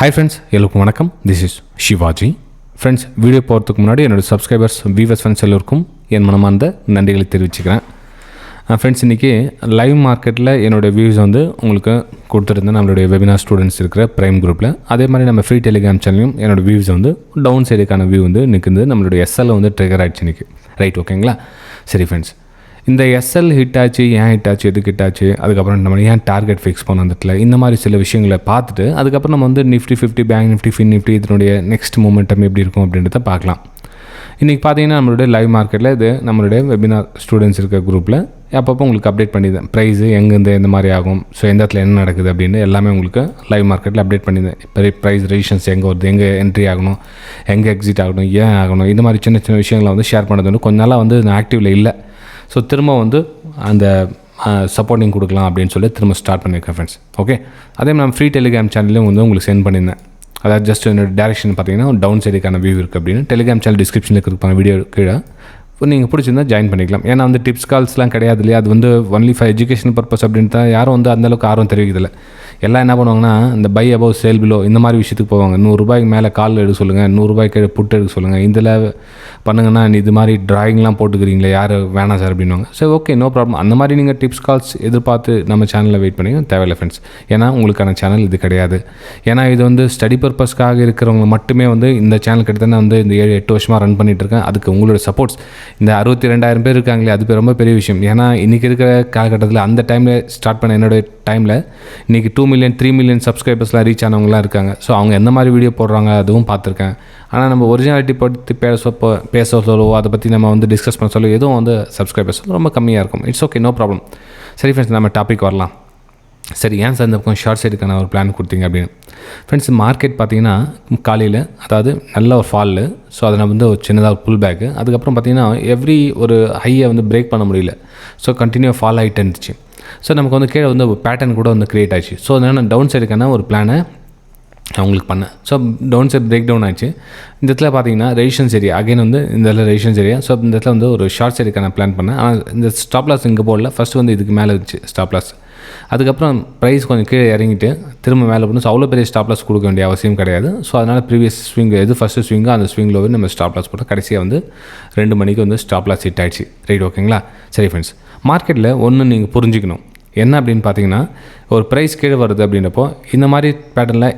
Hi friends, எல்லோருக்கும் வணக்கம். This is Shivaji. Friends, video போகிறதுக்கு முன்னாடி என்னோடய சப்ஸ்கிரைபர்ஸ் வியூவர்ஸ் ஃப்ரெண்ட்ஸ் எல்லோருக்கும் என் மனமார்ந்த நன்றிகளை தெரிவிச்சுக்கிறேன். ஃப்ரெண்ட்ஸ், இன்றைக்கி லைவ் மார்க்கெட்டில் என்னோடய வியூஸ் வந்து உங்களுக்கு கொடுத்துருந்தேன். நம்மளுடைய வெபினார் ஸ்டூடெண்ட்ஸ் இருக்கிற ப்ரைம் குரூப்பில். அதே மாதிரி நம்ம ஃப்ரீ டெலிகிராம் சேனலையும் என்னோடய வியூஸ் வந்து டவுன் சைடுக்கான வியூ வந்து நிற்குது. நம்மளுடைய எஸ்எல் வந்து ட்ரிகர் ஆகிடுச்சு இன்றைக்கி. ரைட், ஓகேங்களா? சரி ஃப்ரெண்ட்ஸ், இந்த எஸ்எல் ஹிட் ஆச்சு, ஏன் ஹிட் ஆச்சு, எதுக்கு ஹிட் ஆச்சு, அதுக்கப்புறம் நம்ம ஏன் டார்கெட் ஃபிக்ஸ் பண்ண வந்துட்டல, இந்த மாதிரி சில விஷயங்களை பார்த்துட்டு அதுக்கப்புறம் நம்ம வந்து Nifty 50, bank Nifty, fin Nifty இதனுடைய நெக்ஸ்ட் மூமெண்டம் எப்படி இருக்கும் அப்படின்றத பார்க்கலாம். இன்றைக்கி பார்த்தீங்கன்னா நம்மளுடைய லைவ் மார்க்கெட்டில் இது நம்மளுடைய வெபினார் ஸ்டூடெண்ட்ஸ் இருக்க குரூப்பில் அப்பப்போ உங்களுக்கு அப்டேட் பண்ணியிருந்தேன். ப்ரைஸு எங்கேருந்து எந்த மாதிரி ஆகும், ஸோ எந்த இடத்துல என்ன நடக்குது அப்படின்னு எல்லாமே உங்களுக்கு லைவ் மார்க்கெட்டில் அப்டேட் பண்ணியிருந்தேன். பெரிய ப்ரைஸ் ரெசிஷன்ஸ் எங்கே வருது, எங்கே என்ட்ரி ஆகணும், எங்கே எக்ஸிட் ஆகணும், ஏன் ஆகணும், இந்த மாதிரி சின்ன சின்ன விஷயங்களை வந்து ஷேர் பண்ணது வந்து கொஞ்ச நாளாக வந்து நான் ஆக்டிவில் இல்லை. ஸோ திரும்ப வந்து அந்த சப்போர்ட்டிங் கொடுக்கலாம் அப்படின்னு சொல்லி திரும்ப ஸ்டார்ட் பண்ணியிருக்கேன் ஃப்ரெண்ட்ஸ். ஓகே, அதே மாதிரி நான் ஃப்ரீ டெலிகிராம் சேனல்லையும் வந்து உங்களுக்கு சென்ட் பண்ணியிருந்தேன். அதாவது ஜஸ்ட் என்னோட டேரக்ஷன் பார்த்தீங்கன்னா டவுன் சைடுக்கான வியூ இருக்குது அப்படின்னு டெலிகிராம் சேனல் டிஸ்கிரிப்ஷனில் இருப்பாங்க வீடியோ கீழே. நீங்கள் பிடிச்சிருந்தா ஜாயின் பண்ணிக்கலாம். ஏன்னா வந்து டிப்ஸ் கால்ஸ்லாம் கிடையாது இல்லையா, அது வந்து ஒன்லி ஃபார் எஜுகேஷன் பர்பஸ் அப்படின்னு தான் யாரும் வந்து அந்தளவுக்கு ஆர்வம் தெரிவிக்கிறதில்ல. எல்லாம் என்ன பண்ணுவாங்கன்னா இந்த பை அபவ் சேல் பிலோ இந்த மாதிரி விஷயத்துக்கு போவாங்க. 100 ரூபாய்க்கு மேலே கால் எடுக்க சொல்லுங்கள், 100 ரூபாய்க்கு புட்டு எடுக்க சொல்லுங்கள், இதில் பண்ணுங்கன்னா இது மாதிரி ட்ராயிங்லாம் போட்டுக்கிறீங்களே யார் வேணாம் சார் அப்படின்வாங்க. சரி, ஓகே, நோ ப்ராப்ளம். அந்த மாதிரி நீங்கள் டிப்ஸ் கால்ஸ் எதிர்பார்த்து நம்ம சேனலில் வெயிட் பண்ணி தேவையில்லை ஃப்ரெண்ட்ஸ். ஏன்னா உங்களுக்கான சேனல் இது கிடையாது. ஏன்னா இது வந்து ஸ்டடி பர்பஸ்க்காக இருக்கிறவங்க மட்டுமே வந்து இந்த சேனல் கிட்டத்தட்ட நான் வந்து இந்த 7-8 வருஷமாக ரன் பண்ணிகிட்டு இருக்கேன். அதுக்கு உங்களோட சப்போர்ட்ஸ் இந்த 62,000 பேர் இருக்காங்களே, அது ரொம்ப பெரிய விஷயம். ஏன்னா இன்றைக்கி இருக்கிற காலகட்டத்தில் அந்த டைமில் ஸ்டார்ட் பண்ண என்னோடய டைமில் இன்றைக்கி 2 மில்லியன் 3 மில்லியன் சப்ஸ்கிரைபர்ஸ்லாம் ரீச் ஆனவங்களாம் இருக்காங்க. ஸோ அவங்க எந்த மாதிரி வீடியோ போடுறாங்க அதுவும் பார்த்துருக்கேன். ஆனால் நம்ம ஒரிஜினாலிட்டி பற்றி பேச சொல்லுவோம், அதை பற்றி நம்ம வந்து டிஸ்கஸ் பண்ண சொல்லுவோம், எதுவும் வந்து சப்ஸ்கிரைபர்ஸ் ரொம்ப கம்மியாக இருக்கும். It's okay, no problem. சரி ஃப்ரெண்ட்ஸ், நம்ம டாபிக் வரலாம். சரி, ஏன் சார் இந்த பக்கம் ஷார்ட் சைடுக்கான ஒரு பிளான் கொடுத்தீங்க அப்படின்னு. ஃப்ரெண்ட்ஸ், மார்க்கெட் பார்த்தீங்கன்னா காலையில் அதாவது நல்ல ஒரு ஃபாலு. ஸோ அதை வந்து ஒரு சின்னதாக ஒரு புல் பேக்கு. அதுக்கப்புறம் பார்த்தீங்கன்னா எவ்ரி ஒரு ஹையை வந்து பிரேக் பண்ண முடியல. ஸோ கண்டினியூ ஃபால் ஆகிட்டு இருந்துச்சு. ஸோ நமக்கு வந்து கீழே வந்து ஒரு பேட்டர்ன் கூட வந்து க்ரியேட் ஆச்சு. ஸோ அதனால் நான் டவுன் சைடுக்கான ஒரு பிளானை அவங்களுக்கு பண்ணேன். So down side break down ஆச்சு. இந்த இடத்துல பார்த்தீங்கன்னா ரெசிஸ்டன்ஸ் ஏரியா அகைன் வந்து இந்த இடத்துல ரெசிஸ்டன்ஸ் ஏரியா. ஸோ இந்த இடத்துல வந்து ஒரு ஷார்ட் சைடுக்கான பிளான் பண்ணேன். ஆனால் இந்த ஸ்டாப் லாஸ் இங்கே போடல. ஃபஸ்ட்டு வந்து இதுக்கு மேலே இருந்துச்சு ஸ்டாப் லாஸ். அதுக்கப்புறம் ப்ரைஸ் கொஞ்சம் கீழே இறங்கிட்டு திரும்ப மேலே போகணும். ஸோ அவ்வளோ பெரிய ஸ்டாப் லாஸ் கொடுக்க வேண்டிய அவசியம் கிடையாது. ஸோ அதனால் ப்ரீவியஸ் ஸ்விங் எது ஃபஸ்ட்டு ஸ்விங்கோ அந்த ஸ்விங்கில் வந்து நம்ம ஸ்டாப் லாஸ் போட்டோம். கடைசியாக வந்து 2 மணிக்கு வந்து ஸ்டாப் லாஸ் ஹிட் ஆகிடுச்சு. ரைட், ஓகேங்களா? சரி ஃப்ரெண்ட்ஸ், மார்க்கெட்டில் ஒன்று நீங்கள் புரிஞ்சுக்கணும் என்ன அப்படின்னு பார்த்தீங்கன்னா, ஒரு ப்ரைஸ் கீழே வருது அப்படின்றப்போ இந்த மாதிரி பேட்டர்னில்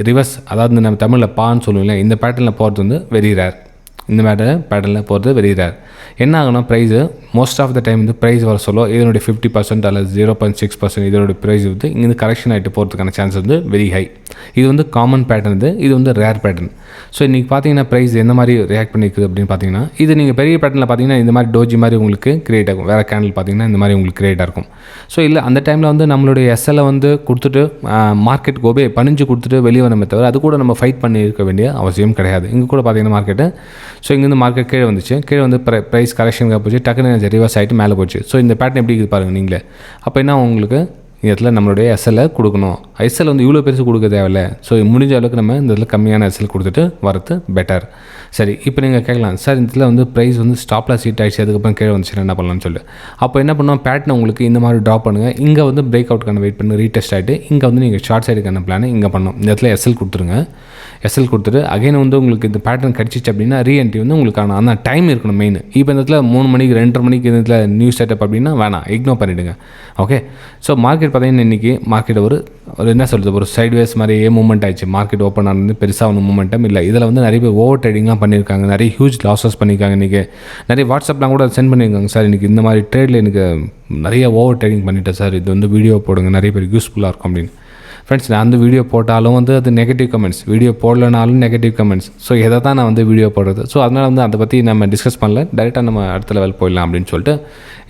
ரிவர்ஸ், அதாவது நம்ம தமிழில் பான்னு சொல்லுவீங்களா, இந்த பேட்டர்னில் போகிறது வந்து வெரி ரேர். இந்த பேட்டர்னில் போகிறது வெரி ரேர். என்ன ஆகணும், price most of the time வந்து ப்ரைஸ் வர சொல்ல இதனுடைய 50% அல்லது 0.6% இதனுடைய ப்ரைஸ் வந்து இங்கேருந்து கரெக்ஷன் ஆகிட்டு போகிறதுக்கான சான்ஸ் வந்து வெரி ஹை. இது வந்து காமன் பேட்டர்ன், இது வந்து ரேர் பேட்டர்ன். ஸோ இன்றைக்கி பார்த்தீங்கன்னா ப்ரைஸ் எந்த மாதிரி ரியாக்ட் பண்ணிக்குது அப்படின்னு பார்த்தீங்கன்னா, இது நீங்கள் பெரிய பேட்டர்னில் பார்த்தீங்கன்னா இந்த மாதிரி டோஜி மாதிரி உங்களுக்கு கிரியேட் ஆகும். வேறு கேண்டில் பார்த்தீங்கன்னா இந்த மாதிரி உங்களுக்கு கிரியேட் ஆகும். ஸோ இல்லை அந்த டைமில் வந்து நம்மளுடைய எஸ்எல்லை வந்து கொடுத்துட்டு மார்க்கெட்டுக்கு ஒபே பணிஞ்சு கொடுத்துட்டு வெளியே வரமே தவிர அது கூட நம்ம ஃபைட் பண்ணி இருக்க வேண்டிய அவசியம் கிடையாது. இங்கே கூட பார்த்தீங்கன்னா மார்க்கெட்டு, ஸோ இங்கேருந்து மார்க்கெட் கீழே வந்துச்சு. கீழே வந்து ப்ரைஸ் கரெக்ஷனுக்காக போச்சு. டக்குன்னு ரிவர்ஸ் ஆகிட்டு மேலே போச்சு. ஸோ இந்த பேட்டர்ன் எப்படி இருக்குது பாருங்கள் நீங்களே. அப்போ என்ன உங்களுக்கு இந்த இடத்துல நம்மளுடைய எஸ்எல்லை கொடுக்கணும். எஸ்எல் வந்து இவ்வளோ பெருசு கொடுக்க தேவையில்ல. ஸோ முடிஞ்ச அளவுக்கு நம்ம இந்த இடத்துல கம்மியான எஸ்எல் கொடுத்துட்டு வரது பெட்டர். சரி, இப்போ நீங்கள் கேட்கலாம், சார் இந்த இடத்துல வந்து ப்ரைஸ் வந்து ஸ்டாப் லாஸ் ஹிட் ஆகிடுச்சு, அதுக்கப்புறம் கீழே வந்துச்சுன்னா என்ன பண்ணலாம்னு சொல்லி. அப்போ என்ன பண்ணுவோம், பேட்டர்ன் உங்களுக்கு இந்த மாதிரி ட்ராப் பண்ணுங்கள். இங்கே வந்து பிரேக் அவுட்கான வெயிட் பண்ணி ரீடெஸ்ட் ஆகிட்டு இங்கே வந்து நீங்கள் ஷார்ட் சைடுக்கான பிளானை இங்கே பண்ணணும். இந்த இடத்துல எஸ்எல் கொடுத்துருங்க. எஸ்எல் கொடுத்துட்டு அகைன் வந்து உங்களுக்கு இந்த பேட்டர்ன் கிடச்சிச்சு அப்படின்னா ரீஎன்ட்ரி வந்து உங்களுக்கான அந்த டைம் இருக்கணும் மெயின். இப்போ இந்த இடத்துல 3 மணிக்கு 2:30 மணிக்கு இந்த இடத்துல நியூ செட்டப் அப்படின்னா வேணாம், இக்னோர் பண்ணிவிடுங்க. ஓகே, ஸோ மார்க்கெட் பார்த்தீங்கன்னா இன்றைக்கி மார்க்கெட் ஒரு என்ன சொல்கிறது, ஒரு சைட்வேஸ் மாதிரியே மூவ்மெண்ட் ஆயிடுச்சு. மார்க்கெட் ஓப்பன் ஆனது பெருசாக ஒன்றும் மூவ்மெண்ட்டும் இல்லை. இதில் வந்து நிறைய பேர் ஓவர் ட்ரேடிங்லாம் பண்ணியிருக்காங்க, நிறைய ஹியூஜ் லாஸஸ் பண்ணியிருக்காங்க. இன்றைக்கி நிறைய வாட்ஸ்அப்லாம் கூட சென்ட் பண்ணியிருக்காங்க, சார் இன்றைக்கி இந்த மாதிரி ட்ரேடில் எனக்கு நிறைய ஓவர் ட்ரேடிங் பண்ணிட்டேன் சார், இது வந்து வீடியோ போடுங்க, நிறைய பேர் யூஸ்ஃபுல்லாக இருக்கும் அப்படின்னு. ஃப்ரெண்ட்ஸ், நான் வந்து வீடியோ போட்டாலும் வந்து அது நெகட்டிவ் கமெண்ட்ஸ், வீடியோ போடலனாலும் நெகட்டிவ் கமெண்ட்ஸ். ஸோ எதை தான் நான் வந்து வீடியோ போடுறது. ஸோ அதனால் வந்து அதை பற்றி நம்ம டிஸ்கஸ் பண்ணல, டேரெக்டாக நம்ம அடுத்த லெவல் போயிடலாம் அப்படின்னு சொல்லிட்டு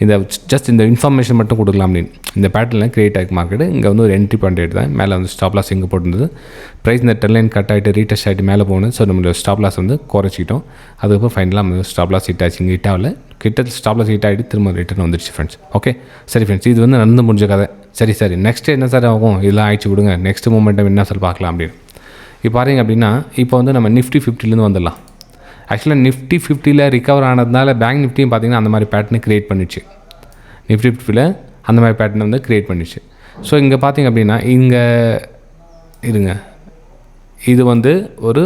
இந்த ஜஸ்ட் இந்த இன்ஃபர்மேஷன் மட்டும் கொடுக்கலாம் அப்படின்னு. இந்த பேட்டர்னில் கிரியேட் ஆகி மார்க்கெட்டு இங்கே வந்து ஒரு என்ட்ரி பாயிண்ட் ரேட் தான். மேலே வந்து ஸ்டாப் லாஸ் இங்கே போட்டிருந்தது. ப்ரைஸ் இந்த ட்ரெண்ட் கட் ஆகிட்டு ரீடெஸ்ட் ஆகிட்டு மேலே போகணும். ஸோ நம்மளோட ஸ்டாப் லாஸ் வந்து குறைச்சிக்கிட்டோம். அதுக்கப்புறம் ஃபைனலாக நம்ம ஸ்டாப் லாஸ் ஹிட் ஆச்சு. இங்கே ஹிட் ஆகல, கிட்ட ஸ்டாப் லாஸ் ஹிட் ஆகிட்டு திரும்ப ரிட்டர்ன் வந்துடுச்சு ஃப்ரெண்ட்ஸ். ஓகே, சரி ஃப்ரெண்ட்ஸ், இது வந்து நடந்து முடிஞ்ச கதை. சரி நெக்ஸ்ட் என்ன சார் ஆகும், இதெல்லாம் ஆயிடுச்சு விடுங்க, நெக்ஸ்ட் மூமெண்ட்டை என்ன சார் பார்க்கலாம் அப்படின்னு. இப்போ பாருங்க அப்படின்னா, இப்போ வந்து நம்ம நிஃப்டி 50லேருந்து வந்துடலாம். ஆக்சுவலாக நிஃப்டி 50ல் ரிகவர் ஆனதுனால பேங்க் நிஃப்டியும் பார்த்திங்கன்னா அந்த மாதிரி பேட்டர்னை க்ரியேட் பண்ணிச்சு. நிஃப்டி 50ல் அந்த மாதிரி பேட்டர்னை வந்து க்ரியேட் பண்ணிச்சு. ஸோ இங்கே பார்த்திங்க அப்படின்னா இங்கே இருங்க, இது வந்து ஒரு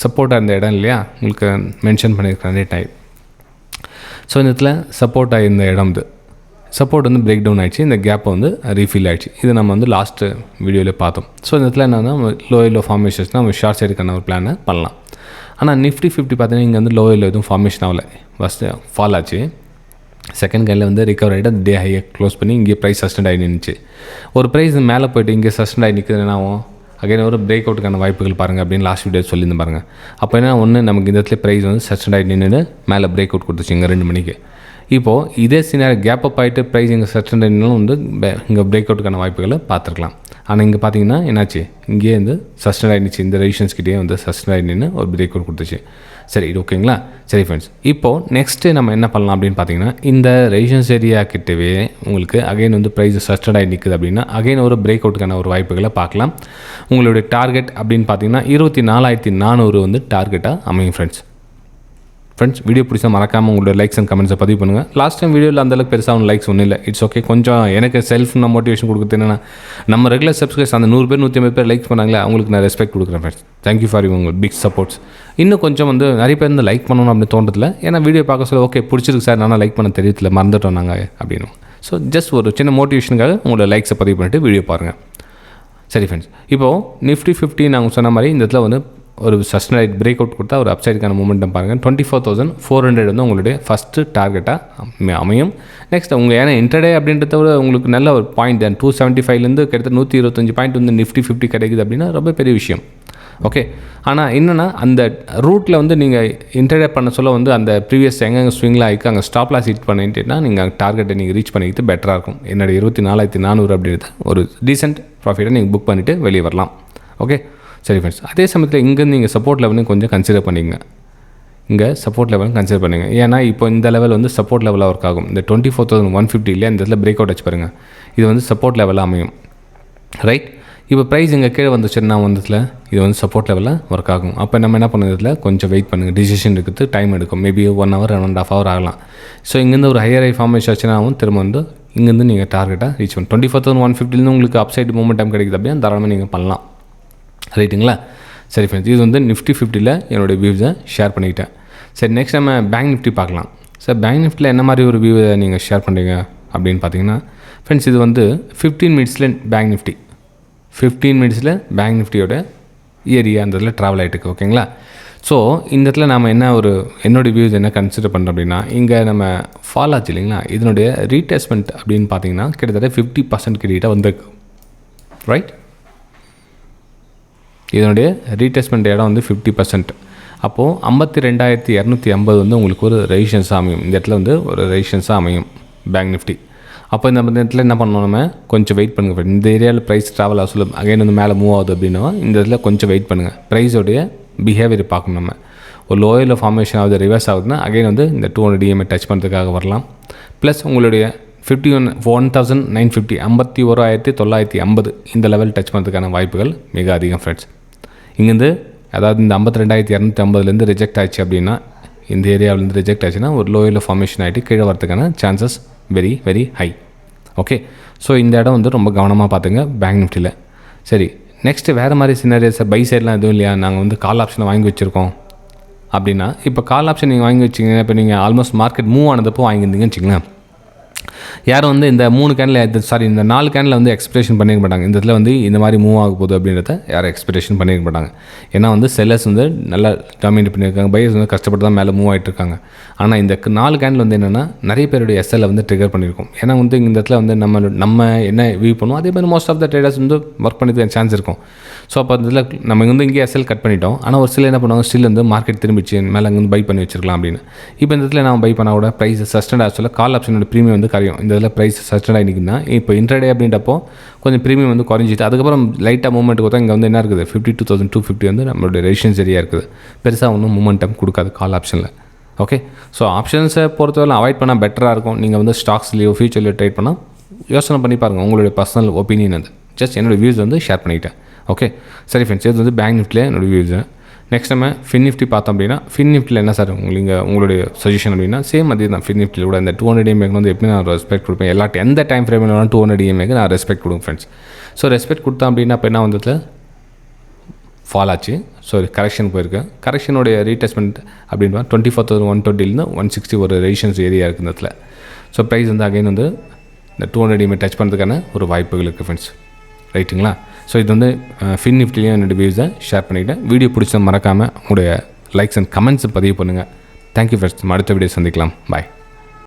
சப்போர்ட்டாக இருந்த இடம் இல்லையா, உங்களுக்கு மென்ஷன் பண்ணியிருக்கிறேன் டைம். ஸோ இந்த இடத்துல சப்போர்ட்டாக இருந்த இடம் இது. சப்போர்ட் வந்து பிரேக் டவுன் ஆகிடுச்சு, இந்த கேப்பை வந்து ரீஃபில் ஆகிடுச்சு. இது நம்ம வந்து லாஸ்ட்டு வீடியோவில் பார்த்தோம். ஸோ இந்த இடத்துல என்னன்னா லோ ஃபார்மேஷன்ஸ் நம்ம ஷார்ட் சைடுக்கான ஒரு பிளானை பண்ணலாம். ஆனால் நிஃப்டி 50 பார்த்தீங்கன்னா இங்கே வந்து லோயில் எதுவும் ஃபார்மேஷன் ஆகலை, ஃபஸ்ட்டு ஃபால் ஆச்சு. செகண்ட் கையில் வந்து ரிகவர் ஆகிட்டு டே ஹையை க்ளோஸ் பண்ணி இங்கே ப்ரைஸ் சஸ்டெண்ட் ஆகி நின்றுச்சு. ஒரு ப்ரைஸ் மேலே போய்ட்டு இங்கே சஸ்டெண்ட் ஆகி நிற்கிறது என்ன ஆகும், அகைன் ஒரு பிரேக் அவுட்டுக்கான வாய்ப்புகள் பாருங்கள் அப்படின்னு லாஸ்ட் வீடியோ சொல்லியிருந்து பாருங்கள். அப்போ என்ன ஒன்று, நமக்கு இந்த இடத்துல ப்ரைஸ் வந்து சஸ்டெண்ட் ஆகி நின்று மேலே பிரேக் அவுட் கொடுத்துச்சு இங்கே 2 மணிக்கு. இப்போது இதே சினாரி கேப் அப் ஆகிட்டு ப்ரைஸ் இங்கே சஸ்டெண்ட் ஆகினாலும் வந்து இங்கே பிரேக் அவுட்டுக்கான வாய்ப்புகளை பார்த்துருக்கலாம். ஆனால் இங்கே பார்த்தீங்கன்னா என்னாச்சு, இங்கேயே வந்து சஸ்டெண்ட் ஆகிடுச்சு, இந்த ரெசிஸ்டன்ஸ்கிட்டே வந்து சஸ்டெண்ட் ஆகி நின்று ஒரு பிரேக் அவுட் கொடுத்துச்சு. சரி, இது ஓகேங்களா? சரி ஃப்ரெண்ட்ஸ், இப்போது நெக்ஸ்ட்டு நம்ம என்ன பண்ணலாம் அப்படின்னு பார்த்தீங்கன்னா, இந்த ரெசிஸ்டன்ஸ் ஏரியா கிட்டவே உங்களுக்கு அகைன் வந்து ப்ரைஸ் சஸ்டெண்ட் ஆகி நிற்குது அப்படின்னா அகைன் ஒரு பிரேக் அவுட்டுக்கான ஒரு வாய்ப்புகளை பார்க்கலாம். உங்களுடைய டார்கெட் அப்படின்னு பார்த்தீங்கன்னா 24,400 வந்து டார்கெட்டாக அமையும் ஃப்ரெண்ட்ஸ். வீடியோ பிடிச்சா மறக்காமல் உங்களோட லைக்ஸ் அண்ட் கமெண்ட்ஸை பதிவு பண்ணுங்கள். லாஸ்ட் டைம் வீடியோவில் அந்தளவுக்கு பெருசாக லைக்ஸ் ஒன்றும் இல்லை, இட்ஸ் ஓகே. கொஞ்சம் எனக்கு செல்ஃப் நான் மோட்டிவேஷன் கொடுக்குறது என்னென்னா, நம்ம ரெகுலர் சப்ஸ்கிரைபர்ஸ் அந்த 100 பேர் 150 பேர் லைக்ஸ் பண்ணாங்களே, அவங்களுக்கு நான் ரெஸ்பெக்ட் கொடுக்குறேன் ஃப்ரெண்ட்ஸ். தேங்க்யூ ஃபார் உங்கள் பிக் சப்போர்ட்ஸ். இன்னும் கொஞ்சம் வந்து நிறைய பேர் வந்து லைக் பண்ணணும் அப்படின்னு தோன்றதில்ல, ஏன்னா வீடியோ பார்க்க சொல்ல ஓகே பிடிச்சிருக்கு சார், நானும் லைக் பண்ண தெரியல, மறந்துட்டோம் நாங்கள் அப்படின்னு. ஸோ ஜஸ்ட் ஒரு சின்ன மோட்டிவேஷனுக்காக உங்களோட லைக்ஸை பதிவு பண்ணிவிட்டு வீடியோ பாருங்கள். சரி ஃப்ரெண்ட்ஸ், இப்போது நிஃப்டி 50 நாங்கள் சொன்ன மாதிரி இந்த இடத்துல வந்து ஒரு சஸ்டெண்ட் பிரேக் அவுட் கொடுத்தா ஒரு அப்சைடுக்கான மூமெண்டம் பாருங்கள். 24,400 வந்து உங்களுடைய ஃபஸ்ட்டு டார்கெட்டாக அமையும். நெக்ஸ்ட் உங்கள் ஏன்னா இன்டர்டே அப்படின்றத விட உங்களுக்கு நல்ல ஒரு பாயிண்ட் தான். 275லேருந்து கிட்டத்தட்ட 125 பாயிண்ட் வந்து நிஃப்டி 50 கிடைக்குது அப்படின்னா ரொம்ப பெரிய விஷயம். ஓகே, ஆனால் என்னென்னா அந்த ரூட்டில் வந்து நீங்கள் இன்டர்டே பண்ண சொல்ல வந்து அந்த ப்ரீவியஸ் எங்கெங்கே ஸ்விங்கில் ஆகிருக்கு அங்கே ஸ்டாப் லாஸ் ஹிட் பண்ணிட்டுனா நீங்கள் டார்கெட்டை நீங்கள் ரீச் பண்ணிக்கிட்டு பெட்டராக இருக்கும். என்னோட 24,400 அப்படின்றத ஒரு டீசென்ட் ப்ராஃபிட்டை நீங்கள் புக் பண்ணிவிட்டு வெளியே வரலாம். ஓகே, சரி ஃப்ரெண்ட்ஸ், அதே சமயத்தில் இங்கேருந்து நீங்கள் சப்போர்ட் லெவலையும் கொஞ்சம் கன்சிடர் பண்ணிங்க. இங்கே சப்போர்ட் லெவலும் கன்சிடர் பண்ணுங்க. ஏன்னா இப்போ இந்த லெவல் வந்து சப்போர்ட் லெவலாக ஒர்க் ஆகும். இந்த 24,150 இல்லையா, இந்த இடத்துல பிரேக் அவுட் வச்சு பாருங்கள், இது வந்து சப்போர்ட் லெவலாக அமையும். ரைட், இப்போ ப்ரைஸ் இங்கே கீழே வந்துச்சுன்னா வந்ததில் இது வந்து சப்போர்ட் லெவலில் ஒர்க் ஆகும். அப்போ நம்ம என்ன பண்ணுறதுல கொஞ்சம் வெயிட் பண்ணுங்கள், டிசிஷன் எடுக்கிறது டைம் எடுக்கும், மேபி 1 hour 1.5 hour ஆகலாம். ஸோ இங்கேருந்து ஒரு ஹையர் ஃபார்மேஷன் ஆச்சுனாவும் திரும்ப வந்து இங்கேருந்து நீங்கள் டார்கெட்டாக ரீச் பண்ணணும். 24,150 உங்களுக்கு அப்சைடு மூமெண்டம் கிடைக்குது அப்படின்னா தாராளமாக நீங்கள் பண்ணலாம். ரைட்டுங்களா? சரி ஃப்ரெண்ட்ஸ், இது வந்து நிஃப்டி 50ல் என்னோடய வியூஸை ஷேர் பண்ணிக்கிட்டேன். சரி, நெக்ஸ்ட் நம்ம பேங்க் நிஃப்டி பார்க்கலாம். சார் பேங்க் நிஃப்டியில் என்ன மாதிரி ஒரு வியூவை நீங்கள் ஷேர் பண்ணுறீங்க அப்படின்னு பார்த்தீங்கன்னா ஃப்ரெண்ட்ஸ், இது வந்து 15 மினிட்ஸில் பேங்க் நிஃப்டி 15 மினிட்ஸில் பேங்க் நிஃப்டியோட ஏரியா அந்த இதில் ட்ராவல் ஆகிட்டு இருக்கு. ஓகேங்களா? ஸோ இந்த இடத்துல நம்ம என்ன ஒரு என்னோடய வியூஸ் என்ன கன்சிடர் பண்ணுறோம் அப்படின்னா, இங்கே நம்ம ஃபால் ஆச்சு இல்லைங்களா, இதனுடைய ரீடெஸ்ட்மெண்ட் அப்படின்னு பார்த்தீங்கன்னா கிட்டத்தட்ட 50% கிட்ட வந்திருக்கு. ரைட், இதனுடைய ரீடெஸ்ட்மெண்ட் இடம் வந்து 50%. அப்போது 52,250 வந்து உங்களுக்கு ஒரு ரெசிஸ்டன்ஸாக அமையும். இந்த இடத்துல வந்து ஒரு ரெசிஸ்டன்ஸாக அமையும் பேங்க் நிஃப்டி. அப்போ இந்த இடத்துல என்ன பண்ணணும், நம்ம கொஞ்சம் வெயிட் பண்ணுங்கள். இந்த ஏரியாவில் ப்ரைஸ் ட்ராவல் ஆக சொல்ல அகைன் வந்து மேலே மூவ் ஆகுது அப்படின்னா இந்த இடத்துல கொஞ்சம் வெயிட் பண்ணுங்கள். ப்ரைஸோடைய பிஹேவியர் பார்க்கணும். நம்ம ஒரு லோயில் ஃபார்மேஷன் ஆகுது, ரிவர்ஸ் ஆகுதுன்னா அகைன் வந்து இந்த 200 EMA டச் பண்ணுறதுக்காக வரலாம். ப்ளஸ் உங்களுடைய 51,950 51,950 இந்த லெவல் டச் பண்ணுறதுக்கான வாய்ப்புகள் மிக அதிகம் ஃப்ரெண்ட்ஸ். இங்கேருந்து அதாவது இந்த 52,250 ரிஜெக்ட் ஆச்சு அப்படின்னா, இந்த ஏரியாவிலேருந்து ரிஜெக்ட் ஆச்சுன்னா ஒரு லோயில் ஃபார்மேஷன் ஆகிட்டு கீழே வரதுக்கான chances very very high. Okay, so இந்த இடம் வந்து ரொம்ப கவனமாக பார்த்துங்க பேங்க் நிஃப்டியில். சரி, நெக்ஸ்ட்டு வேறு மாதிரி சினாரியோஸ் பை சைட்லாம் எதுவும் இல்லையா, நாங்கள் வந்து கால் ஆப்ஷனை வாங்கி வச்சுருக்கோம் அப்படின்னா, இப்போ கால் ஆப்ஷன் நீங்கள் வாங்கி வச்சிங்கன்னா இப்போ நீங்கள் ஆல்மோஸ்ட் மார்க்கெட் மூவ் ஆனதப்போ வாங்கியிருந்தீங்கன்னு வச்சுங்களேன், யாரும் வந்து இந்த 3 கேனில் இந்த 4 கேனில் வந்து எக்ஸ்பெக்டேஷன் பண்ணியிருக்க மாட்டாங்க. இந்த இடத்துல வந்து இந்த மாதிரி மூவ் ஆக போகுது அப்படின்றத யாரும் எக்ஸ்பெக்டேஷன் பண்ணியிருக்க மாட்டாங்க. ஏன்னா வந்து செல்லர்ஸ் வந்து நல்லா டாமினேட் பண்ணியிருக்காங்க, பையர்ஸ் வந்து கஷ்டப்பட்டு தான் மேலே மூவ் ஆகிட்டு இருக்காங்க. ஆனால் இந்த 4 கேனில் வந்து என்னென்னா நிறைய பேருடைய SL வந்து ட்ரிகர் பண்ணியிருக்கும். ஏன்னா வந்து இந்த இடத்துல வந்து நம்ம என்ன வியூ பண்ணுவோம் அதே மாதிரி மோஸ்ட் ஆஃப் த ட்ரேடர்ஸ் வந்து ஒர்க் பண்ணிட்டு சான்ஸ் இருக்கும். ஸோ அப்போ அதில் நம்ம வந்து இங்கே SL கட் பண்ணிட்டோம். ஆனால் ஒரு சில என்ன பண்ணுவாங்க, ஸ்டில் வந்து மார்க்கெட் திரும்பிச்சு மேலே அங்கே வந்து பை பண்ணி வச்சிருக்கலாம் அப்படின்னு. இப்போ இந்த இடத்துல நம்ம பை பண்ணால் கூட ப்ரைஸ் சஸ்டெண்ட் ஆக சொல்ல கால் ஆப்ஷனோட ப்ரீமியம் வந்து கரையும். இந்த இதில் ப்ரைஸ் சஸ்டெண்ட் ஆகிக்குன்னா இப்போ இன்ட்ராடே அப்படின்றப்போ கொஞ்சம் ப்ரீமியம் வந்து குறைஞ்சிட்டு அதுக்கப்புறம் லைட்டாக மூவ்மெண்ட் கொடுத்தா இங்கே வந்து என்ன இருக்குது 52,250 வந்து நம்மளுடைய ரெசிஸ்டன்ஸ் ஏரியா இருக்குது. பெருசாக ஒன்றும் மூமெண்டம் கொடுக்காது கால் ஆப்ஷனில். ஓகே, ஸோ ஆப்ஷன்ஸை பொறுத்தவரை அவாய்ட் பண்ணால் பெட்டராக இருக்கும். நீங்கள் வந்து ஸ்டாக்ஸ்லேயோ ஃபியூச்சர்லையோ ட்ரேட் பண்ணால் யோசனை பண்ணி பாருங்கள். உங்களுடைய பர்சனல் ஒப்பீனியன் அது ஜஸ்ட் என்னோடய வியூஸ் வந்து ஷேர் பண்ணிக்கிட்டேன். ஓகே, சரி ஃப்ரெண்ட்ஸ், இது வந்து பேங்க் நிஃப்டியில் என்னோடய வியூஸு. நெக்ஸ்ட் நம்ம ஃபின் நிஃப்டி பார்த்தோம் அப்படின்னா, ஃபின் நிஃப்டியில் என்ன சார் உங்களுடைய சஜஷன் அப்படின்னா சேம் அதே தான். ஃபின் நிஃப்டியில் கூட இந்த 200 EMA வந்து எப்படி நான் ரெஸ்பெக்ட் கொடுப்பேன், எந்த டைம் ஃப்ரேமில் வேணாலும் 200 EMA நான் ரெஸ்பெக்ட் கொடுப்பேன் ஃப்ரெண்ட்ஸ். ஸோ ரெஸ்பெக்ட் கொடுத்தேன் அப்படின்னா இப்போ என்ன வந்ததில் ஃபால் ஆச்சு. ஸோ கரெக்ஷன் போயிருக்கு. கரெக்ஷனுடைய ரீடெஸ்ட்மெண்ட் அப்படின்னா 24,120 160 ஒரு ரெசிஸ்டன்ஸ் ஏரியா இருக்குது இந்த இடத்துல. ஸோ ப்ரைஸ் வந்து அகைன் வந்து இந்த 200 EMA டச் பண்ணுறதுக்கான ஒரு வாய்ப்புகள் இருக்குது ஃப்ரெண்ட்ஸ். ரைட்டுங்களா? ஸோ இது வந்து ஃபின் நிஃப்டிலையும் என்னோடய வியூஸை ஷேர் பண்ணிக்கிட்டேன். வீடியோ பிடிச்சா மறக்காமல் உங்களுடைய லைக்ஸ் அண்ட் கமெண்ட்ஸை பதிவு பண்ணுங்கள். Thank you friends. அடுத்த வீடியோ சந்திக்கலாம். பாய்.